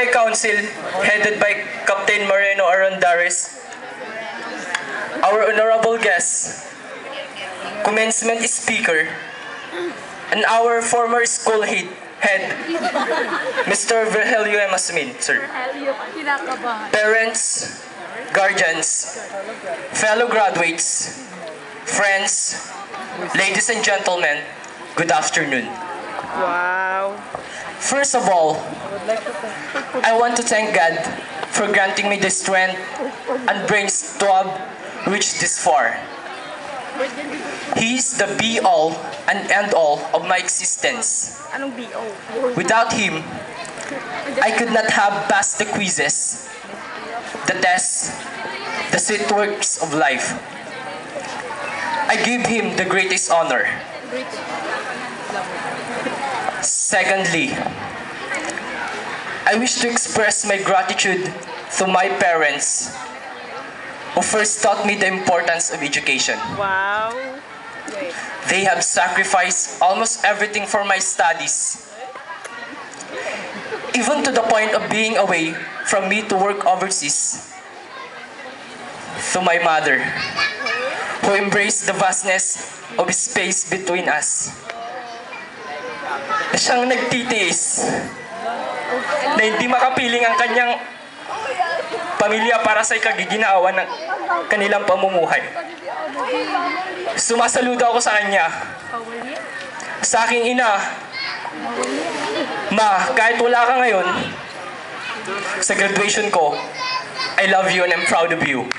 my council, headed by Captain Moreno Arondares, our honorable guest, commencement speaker, and our former school head, Mr. Virgilio Emasmin, sir. Parents, guardians, fellow graduates, friends, ladies and gentlemen, good afternoon. Wow. First of all, I want to thank God for granting me the strength and brains to have reached this far. He is the be-all and end-all of my existence. Anong BO? Without him, I could not have passed the quizzes, the tests, the sweet works of life. I give him the greatest honor. Secondly, I wish to express my gratitude to my parents who first taught me the importance of education. Wow. They have sacrificed almost everything for my studies, even to the point of being away from me to work overseas. To my mother, who embraced the vastness of space between us. Na siyang nagtitiis na hindi makapiling ang kanyang pamilya para sa ikagiginawa ng kanilang pamumuhay. Sumasaludo ako sa kanya. Sa aking ina, Ma, kahit wala ka ngayon, sa graduation ko, I love you and I'm proud of you.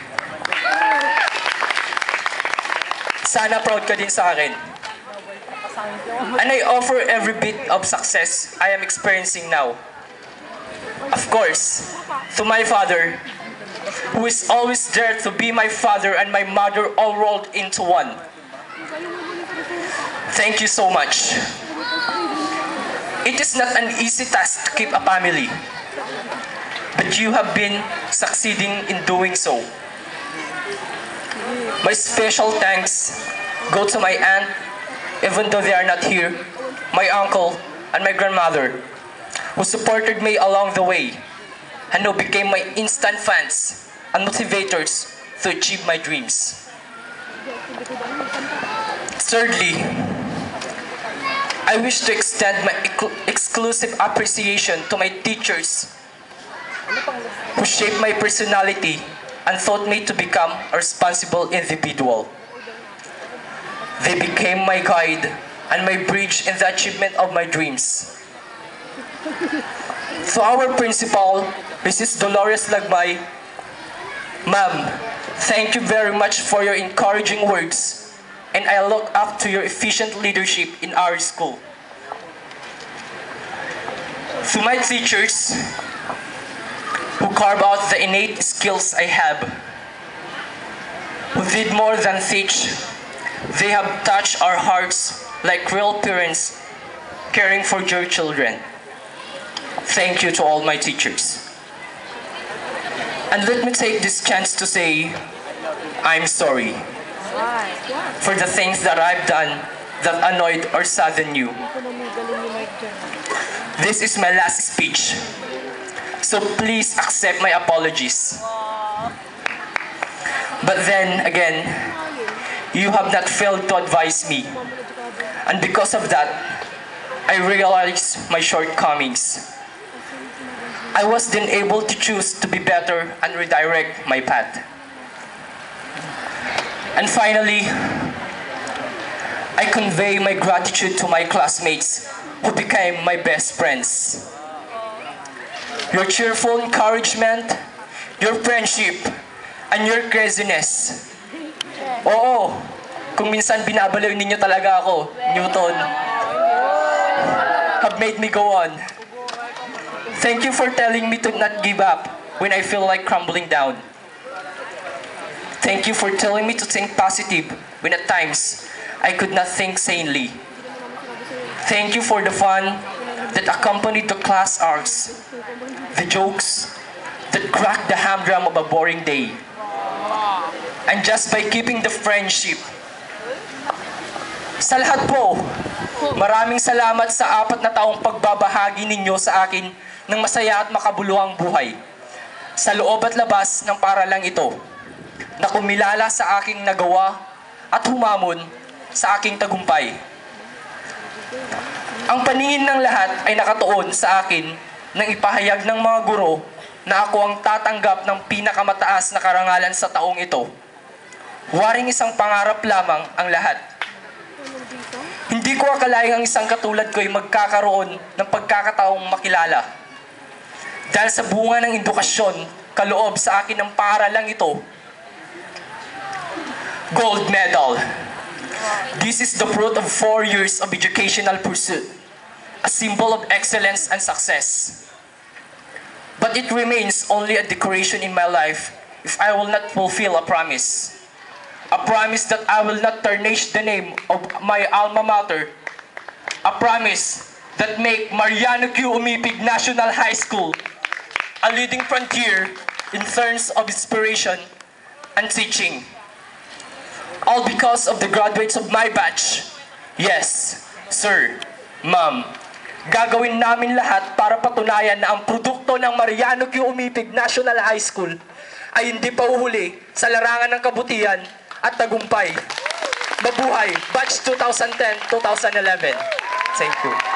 Sana proud ka din sa akin. And I offer every bit of success I am experiencing now. Of course, to my father, who is always there to be my father and my mother all rolled into one. Thank you so much. It is not an easy task to keep a family, but you have been succeeding in doing so. My special thanks go to my aunt, even though they are not here, my uncle, and my grandmother, who supported me along the way, and who became my instant fans and motivators to achieve my dreams. Thirdly, I wish to extend my exclusive appreciation to my teachers who shaped my personality and taught me to become a responsible individual. They became my guide and my bridge in the achievement of my dreams. To our principal, Mrs. Dolores Lagmay, Ma'am, thank you very much for your encouraging words, and I look up to your efficient leadership in our school. To my teachers, who carve out the innate skills I have, who did more than teach, they have touched our hearts like real parents caring for their children. Thank you to all my teachers. And let me take this chance to say, I'm sorry for the things that I've done that annoyed or saddened you. This is my last speech, so please accept my apologies. But then again, you have not failed to advise me, and because of that, I realized my shortcomings. I was then able to choose to be better and redirect my path. And finally, I convey my gratitude to my classmates who became my best friends. Your cheerful encouragement, your friendship, and your craziness. Oo, kung minsan binabaliw ninyo talaga ako, Newton, have made me go on. Thank you for telling me to not give up when I feel like crumbling down. Thank you for telling me to think positive when at times I could not think sanely. Thank you for the fun that accompanied the class hours, the jokes that cracked the humdrum of a boring day. And just by keeping the friendship. Sa lahat po, maraming salamat sa 4 na taong pagbabahagi ninyo sa akin ng masaya at makabuluhang buhay. Sa loob at labas ng paaralang ito, na kumilala sa aking nagawa at humamon sa aking tagumpay. Ang paningin ng lahat ay nakatuon sa akin nang ipahayag ng mga guro na ako ang tatanggap ng pinakamataas na karangalan sa taong ito. Waring isang pangarap lamang ang lahat. Hindi ko akalaing ang isang katulad ko ay magkakaroon ng pagkakataong makilala. Dahil sa bunga ng edukasyon, kaloob sa akin ng paaralang ito, Gold Medal. This is the fruit of 4 years of educational pursuit, a symbol of excellence and success. But it remains only a decoration in my life if I will not fulfill a promise. A promise that I will not tarnish the name of my alma mater. A promise that make Mariano Q. Umipig National High School a leading frontier in terms of inspiration and teaching. All because of the graduates of my batch. Yes, sir, ma'am. Gagawin namin lahat para patunayan na ang produkto ng Mariano Q. Umipig National High School ay hindi pa uhuli sa larangan ng kabutihan at tagumpay. Mabuhay, batch 2010-2011. Thank you.